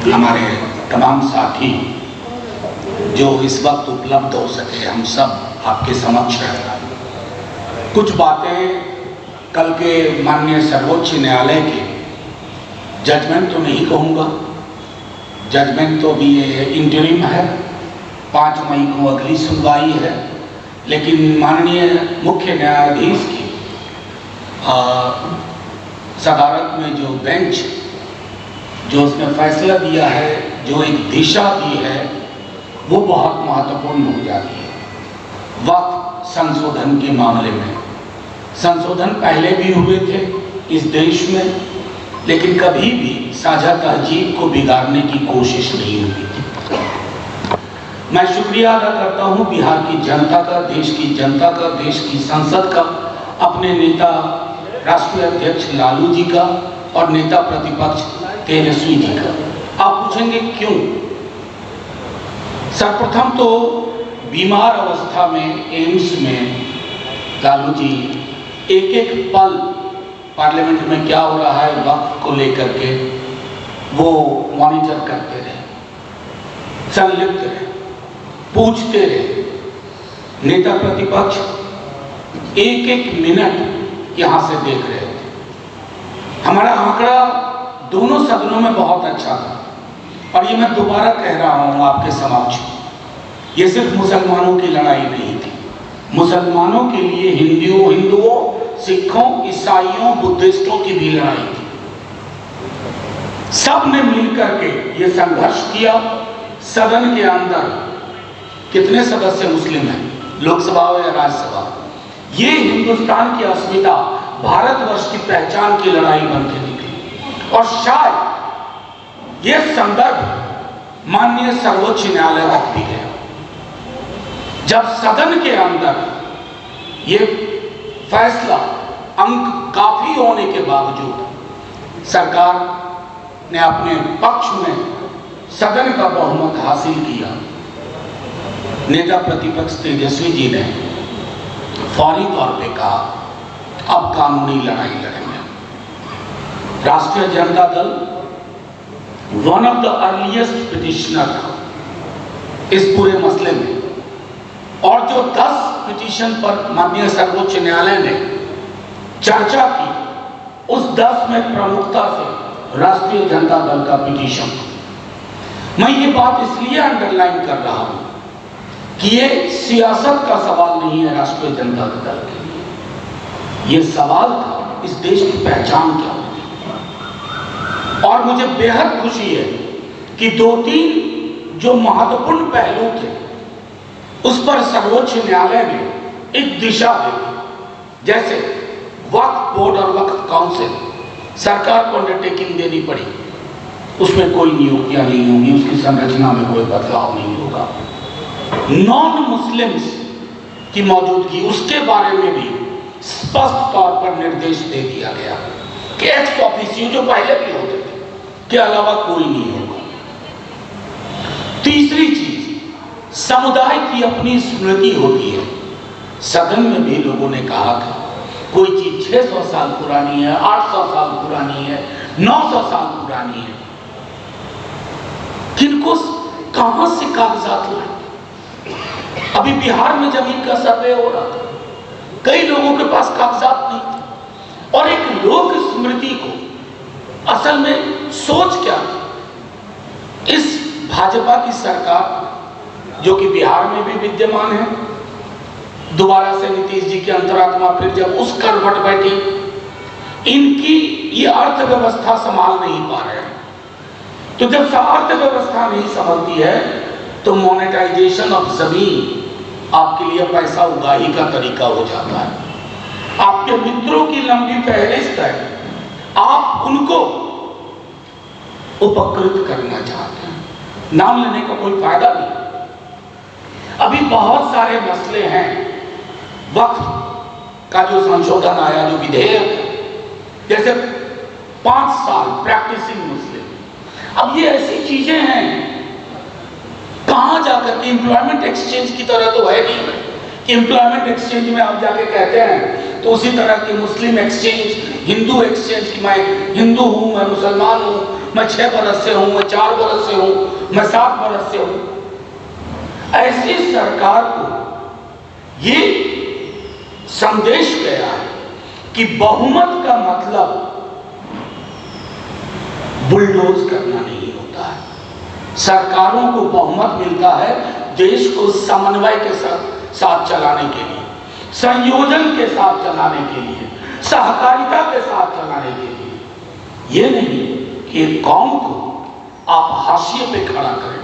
हमारे तमाम साथी जो इस वक्त उपलब्ध हो सके, हम सब आपके समक्ष हैं। कुछ बातें कल के माननीय सर्वोच्च न्यायालय के जजमेंट तो नहीं कहूँगा, जजमेंट तो भी इंटरिम है, 5 मई को अगली सुनवाई है, लेकिन माननीय मुख्य न्यायाधीश की सदारत में जो बेंच जो उसने फैसला दिया है, जो एक दिशा दी है, वो बहुत महत्वपूर्ण हो जाती है। वक्त संशोधन के मामले में संशोधन पहले भी हुए थे इस देश में, लेकिन कभी भी साझा तहजीब को बिगाड़ने की कोशिश नहीं हुई थी। मैं शुक्रिया अदा करता हूं बिहार की जनता का, देश की जनता का, देश की संसद का, अपने नेता राष्ट्रीय अध्यक्ष लालू जी का और नेता प्रतिपक्ष तेजस्वी जी का। आप पूछेंगे क्यों? सर्वप्रथम तो बीमार अवस्था में एम्स में लालू जी एक एक पल पार्लियामेंट में क्या हो रहा है वक्त को लेकर के वो मॉनिटर करते रहे, संलिप्त रहे, पूछते रहे। नेता प्रतिपक्ष एक एक मिनट यहां से देख रहे थे। हमारा आंकड़ा दोनों सदनों में बहुत अच्छा था, और ये मैं दोबारा कह रहा हूं आपके समक्ष, ये सिर्फ मुसलमानों की लड़ाई नहीं थी। मुसलमानों के लिए हिंदुओं, सिखों, ईसाइयों, बुद्धिस्टों की भी लड़ाई थी। सब ने मिलकर के ये संघर्ष किया। सदन के अंदर कितने सदस्य मुस्लिम हैं, लोकसभा हो या राज्यसभा, ये हिंदुस्तान की अस्मिता, भारतवर्ष की पहचान की लड़ाई बन के निकली। और शायद ये संदर्भ माननीय सर्वोच्च न्यायालय तक भी गया, जब सदन के अंदर ये फैसला अंक काफी होने के बावजूद सरकार ने अपने पक्ष में सदन का बहुमत हासिल किया। नेता प्रतिपक्ष तेजस्वी जी ने फौरी तौर पे कहा अब कानूनी लड़ाई लड़ेंगे। राष्ट्रीय Janata Dal one of the earliest petitioner था इस पूरे मसले में, और जो 10 पिटीशन पर माननीय सर्वोच्च न्यायालय ने चर्चा की, उस 10 में प्रमुखता से राष्ट्रीय जनता दल का पिटीशन। मैं ये बात इसलिए अंडरलाइन कर रहा हूं कि ये सियासत का सवाल नहीं है राष्ट्रीय जनता दल के लिए, ये सवाल था इस देश की पहचान क्या होगी। और मुझे बेहद खुशी है कि 2-3 जो महत्वपूर्ण पहलू थे उस पर सर्वोच्च न्यायालय ने एक दिशा दी। जैसे वक्फ बोर्ड और वक्फ काउंसिल, सरकार को अंडरटेकिंग देनी पड़ी, उसमें कोई नियुक्तियां नहीं होंगी, उसकी संरचना में कोई बदलाव नहीं होगा। नॉन मुस्लिम्स की मौजूदगी, उसके बारे में भी स्पष्ट तौर पर निर्देश दे दिया गया कि एक्स ऑफिसियो जो पहले भी होते थे के अलावा कोई नहीं होगा। तीसरी चीज, समुदाय की अपनी स्मृति होती है। सदन में भी लोगों ने कहा था कोई चीज 600 साल पुरानी है, 800 साल पुरानी है, 900 साल पुरानी है, किनको कहां से कागजात लाए? अभी बिहार में जमीन का सर्वे हो रहा था, कई लोगों के पास कागजात नहीं थे। और एक लोक स्मृति को असल में सोच क्या थी? इस भाजपा की सरकार जो कि बिहार में भी विद्यमान है, दोबारा से नीतीश जी की अंतरात्मा फिर जब उस करवट बैठी, इनकी ये अर्थव्यवस्था संभाल नहीं पा रहे हैं। तो जब अर्थव्यवस्था नहीं संभलती है तो मोनेटाइजेशन ऑफ जमीन आपके लिए पैसा उगाही का तरीका हो जाता है। आपके मित्रों की लंबी फहरिस्त है, आप उनको उपकृत करना चाहते हैं, नाम लेने का कोई फायदा नहीं। अभी बहुत सारे मसले हैं। वक्फ का जो संशोधन आया, जो विधेयक, जैसे 5 साल प्रैक्टिसिंग मुस्लिम, अब ये ऐसी चीजें हैं कहां जाकर के एम्प्लॉयमेंट एक्सचेंज की तरह तो है नहीं कि एम्प्लॉयमेंट एक्सचेंज में आप जाके कहते हैं तो उसी तरह की मुस्लिम एक्सचेंज, हिंदू एक्सचेंज की मैं हिंदू हूं, मैं मुसलमान हूं, मैं 6 बरस से हूं, मैं 4 बरस से हूं, मैं 7 बरस से हूं। ऐसी सरकार को ये संदेश गया है कि बहुमत का मतलब बुलडोज करना नहीं होता है। सरकारों को बहुमत मिलता है देश को समन्वय के साथ चलाने के लिए, संयोजन के साथ चलाने के लिए, सहकारिता के साथ चलाने के लिए। ये नहीं कि एक कौम को आप हाशिए पे खड़ा करें।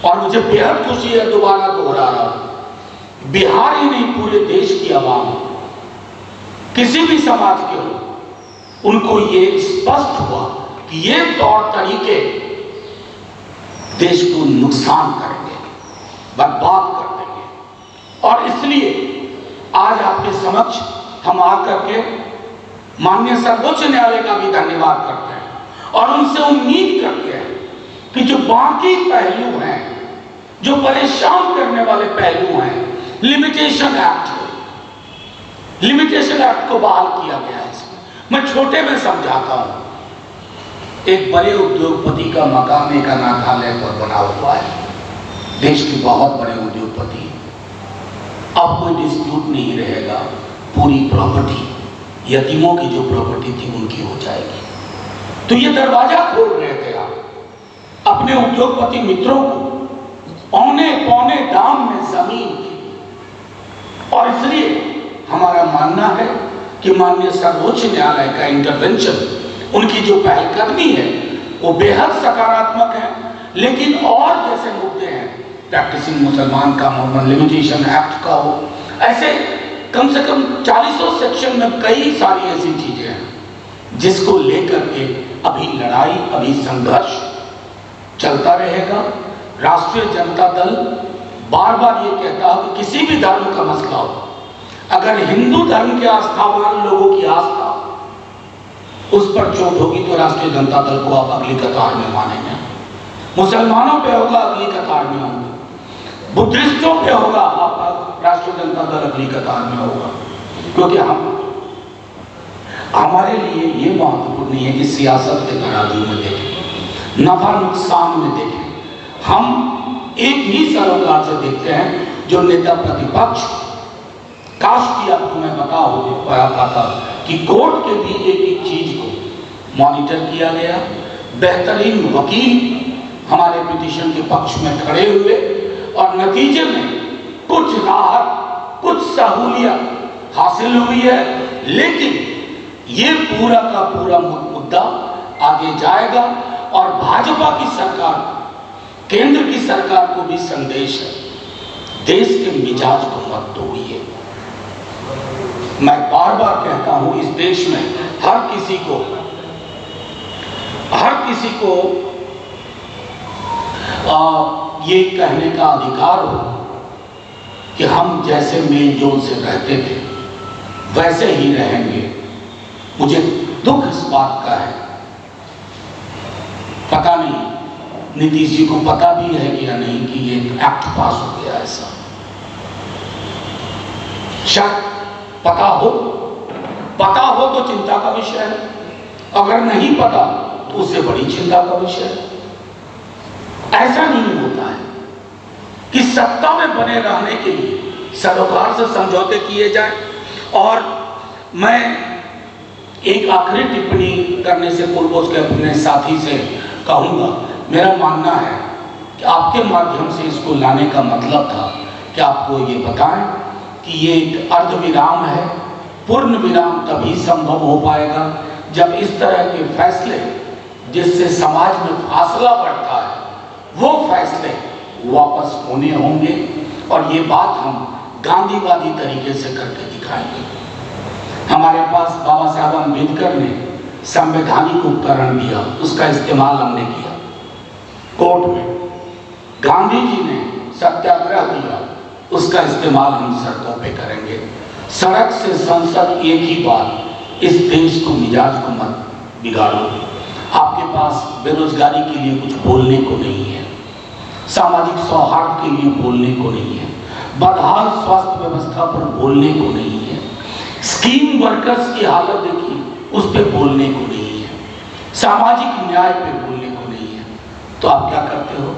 और मुझे बेहद खुशी है, दोबारा दोहरा रहा हूं, बिहार ही नहीं पूरे देश की आवाम, किसी भी समाज के हो, उनको ये स्पष्ट हुआ कि ये तौर तरीके देश को नुकसान करेंगे, बर्बाद कर देंगे। और इसलिए आज आपके समक्ष हम आकर के माननीय सर्वोच्च न्यायालय का भी धन्यवाद करते हैं और उनसे उम्मीद करते हैं कि जो बाकी पहलू हैं, जो परेशान करने वाले पहलू हैं, लिमिटेशन एक्ट को बहाल किया गया है। इसमें मैं छोटे में समझाता हूं। एक बड़े उद्योगपति का मकान एक अनाथालय पर बना हुआ है, देश के बहुत बड़े उद्योगपति। अब कोई डिस्प्यूट नहीं रहेगा, पूरी प्रॉपर्टी यतीमों की जो प्रॉपर्टी थी उनकी हो जाएगी। तो ये दरवाजा खोल रहे थे आप अपने उद्योगपति मित्रों को पौने पौने दाम में जमीन की। और इसलिए हमारा मानना है कि माननीय सर्वोच्च न्यायालय का इंटरवेंशन, उनकी जो पहलकदमी है वो बेहद सकारात्मक है। लेकिन और जैसे मुद्दे हैं, प्रैक्टिसिंग मुसलमान का मोहम्मद लिमिटेशन एक्ट का हो, ऐसे कम से कम 40 सेक्शन में कई सारी ऐसी चीजें हैं जिसको लेकर के अभी लड़ाई, अभी संघर्ष चलता रहेगा। राष्ट्रीय जनता दल बार बार ये कहता है कि किसी भी धर्म का मसला हो, अगर हिंदू धर्म के आस्थावान लोगों की आस्था उस पर चोट होगी तो राष्ट्रीय जनता दल को आप अगली कतार में मानेंगे। मुसलमानों पे होगा, अगली कतार में होंगे। बुद्धिस्टों पे होगा, आप राष्ट्रीय जनता दल अगली कतार में होगा। क्योंकि हमारे लिए ये महत्वपूर्ण नहीं है कि सियासत के तराजू में देखें, नफा नुकसान में देखें। हम एक ही सरोकार से देखते हैं जो नेता प्रतिपक्ष, काश की आपको मैं बता पाता कि कोर्ट के भी एक एक चीज को मॉनिटर किया गया। बेहतरीन वकील हमारे पिटीशन के पक्ष में खड़े हुए और नतीजे में कुछ राहत, कुछ सहूलियत हासिल हुई है। लेकिन ये पूरा का पूरा मुद्दा आगे जाएगा और भाजपा की सरकार, केंद्र की सरकार को भी संदेश है, देश के मिजाज को मत तोड़िए। मैं बार बार कहता हूं, इस देश में हर किसी को ये कहने का अधिकार हो कि हम जैसे मेल जोल से रहते थे वैसे ही रहेंगे। मुझे दुख इस बात का है, पता नहीं नीतीश जी को पता भी है कि या नहीं कि ये एक्ट पास हो गया। ऐसा शायद पता हो तो चिंता का विषय है, अगर नहीं पता तो उससे बड़ी चिंता का विषय है। ऐसा नहीं होता है कि सत्ता में बने रहने के लिए सरोकार से समझौते किए जाएं। और मैं एक आखिरी टिप्पणी करने से पूर्व उसके अपने साथी से कहूंगा, मेरा मानना है कि आपके माध्यम से इसको लाने का मतलब था कि आपको ये बताएं कि ये एक अर्धविराम है। पूर्ण विराम तभी संभव हो पाएगा जब इस तरह के फैसले, जिससे समाज में फासला बढ़ता है, वो फैसले वापस होने होंगे। और ये बात हम गांधीवादी तरीके से करके दिखाएंगे। हमारे पास बाबा साहब अम्बेडकर ने संवैधानिक उपकरण दिया, उसका इस्तेमाल हमने किया कोर्ट में। गांधी जी ने सत्याग्रह दिया, उसका इस्तेमाल हम सड़कों पे करेंगे। सड़क से संसद एक ही बात, इस देश को, मिजाज को मत बिगाड़ो। आपके पास बेरोजगारी के लिए कुछ बोलने को नहीं है, सामाजिक सौहार्द के लिए बोलने को नहीं है, बदहाल स्वास्थ्य व्यवस्था पर बोलने को नहीं है, स्कीम वर्कर्स की हालत देखिए, उस पर बोलने को नहीं है, सामाजिक न्याय पे बोलने को नहीं है, तो आप क्या करते हो?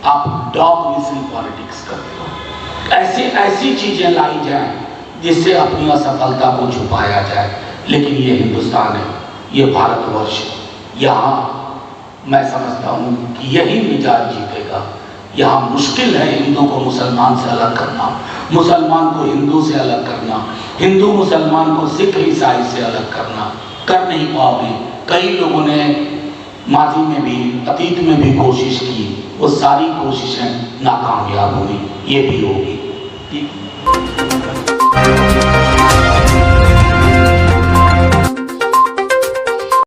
आप डॉग विजिल पॉलिटिक्स करते हो। ऐसी चीजें लाई जाएं जिससे अपनी असफलता को छुपाया जाए। लेकिन ये हिंदुस्तान है, ये भारतवर्ष, यहाँ मैं समझता हूँ कि यही मिजाज जीतेगा। यहाँ मुश्किल है हिंदू को मुसलमान से अलग करना, मुसलमान को हिंदू से अलग करना, हिंदू मुसलमान को सिख ईसाई से अलग करना। कर नहीं पाओगे। कई लोगों ने माजी में भी, अतीत में भी कोशिश की, वो सारी कोशिशें नाकामयाब हुई, ये भी होगी। ठीक।